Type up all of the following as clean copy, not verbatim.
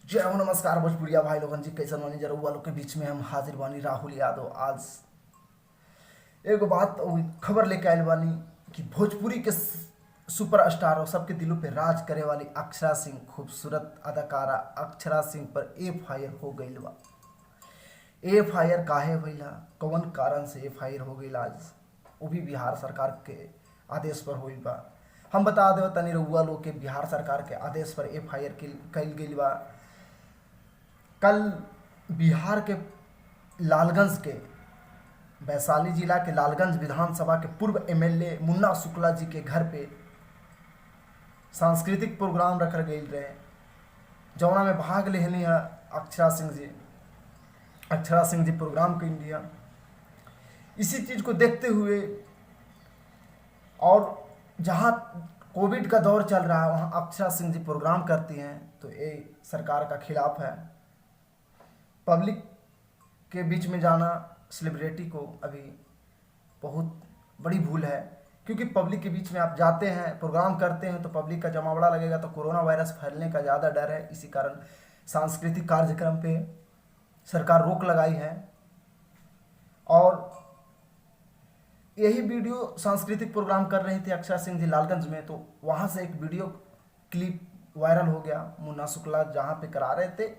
जय हो नमस्कार भोजपुरिया भाई लोगन जी, कैसन बानी जरूर लोग के बीच में हम हाजिर बानी राहुल यादव। आज एगो बात खबर लेके आयल बानी कि भोजपुरी के सुपर स्टार और सबके दिलों पे राज करे वाली अक्षरा सिंह, खूबसूरत अदाकारा अक्षरा सिंह पर FIR हो गई बा। FIR काहे भइला, कौन कारण से FIR हो गई आज, वो भी बिहार सरकार के आदेश पर हुई बा। हम बता देव तनी रउआ लोग के बिहार सरकार के आदेश पर FIR कल गई बा। कल बिहार के लालगंज के वैशाली जिला के लालगंज विधानसभा के पूर्व MLA मुन्ना शुक्ला जी के घर पे सांस्कृतिक प्रोग्राम रखल गई रहे, जौना में भाग लेनी है अक्षरा सिंह जी प्रोग्राम कई दिया। इसी चीज को देखते हुए और जहाँ कोविड का दौर चल रहा है वहाँ अक्षरा सिंह जी प्रोग्राम करती हैं, तो ये सरकार का खिलाफ है। पब्लिक के बीच में जाना सेलिब्रिटी को अभी बहुत बड़ी भूल है, क्योंकि पब्लिक के बीच में आप जाते हैं, प्रोग्राम करते हैं, तो पब्लिक का जमावड़ा लगेगा तो कोरोना वायरस फैलने का ज़्यादा डर है। इसी कारण सांस्कृतिक कार्यक्रम पे सरकार रोक लगाई है। और यही वीडियो सांस्कृतिक प्रोग्राम कर रही थी अक्षरा सिंह जी लालगंज में, तो वहाँ से एक वीडियो क्लिप वायरल हो गया। मुन्ना शुक्ला जहाँ पे करा रहे थे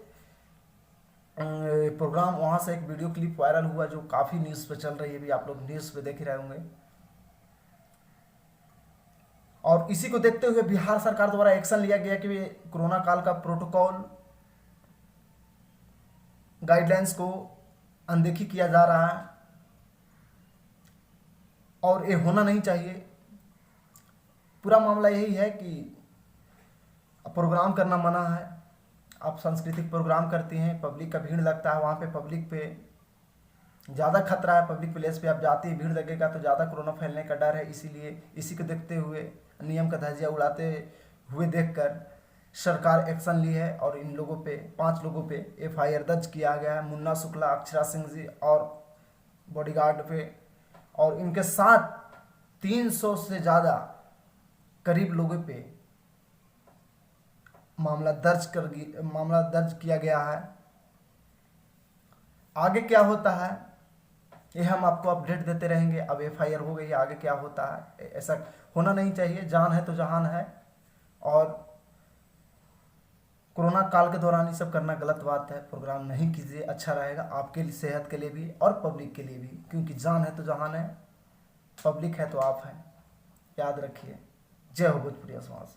प्रोग्राम, वहाँ से एक वीडियो क्लिप वायरल हुआ जो काफ़ी न्यूज़ पे चल रही है, भी आप लोग न्यूज़ पे देख ही रहे होंगे। और इसी को देखते हुए बिहार सरकार द्वारा एक्शन लिया गया कि कोरोना काल का प्रोटोकॉल गाइडलाइंस को अनदेखी किया जा रहा है और ये होना नहीं चाहिए। पूरा मामला यही है कि प्रोग्राम करना मना है। आप सांस्कृतिक प्रोग्राम करती हैं, पब्लिक का भीड़ लगता है, वहाँ पे पब्लिक पे ज़्यादा खतरा है। पब्लिक प्लेस पे आप जाती है, भीड़ लगेगा तो ज़्यादा कोरोना फैलने का डर है। इसीलिए इसी को देखते हुए, नियम का धज्जियाँ उड़ाते हुए देखकर सरकार एक्शन ली है और इन लोगों पे 5 लोगों पे FIR दर्ज किया गया है। मुन्ना शुक्ला, अक्षरा सिंह जी और बॉडीगार्ड पे, और इनके साथ 300 से ज़्यादा करीब लोगों पे मामला दर्ज किया गया है। आगे क्या होता है ये हम आपको अपडेट देते रहेंगे। अब FIR हो गई है, आगे क्या होता है ऐसा होना नहीं चाहिए। जान है तो जहान है, और कोरोना काल के दौरान ये सब करना गलत बात है। प्रोग्राम नहीं कीजिए, अच्छा रहेगा आपके लिए, सेहत के लिए भी और पब्लिक के लिए भी, क्योंकि जान है तो जहान है, पब्लिक है तो आप हैं। याद रखिए। जय हो भोजपुरिया समाज।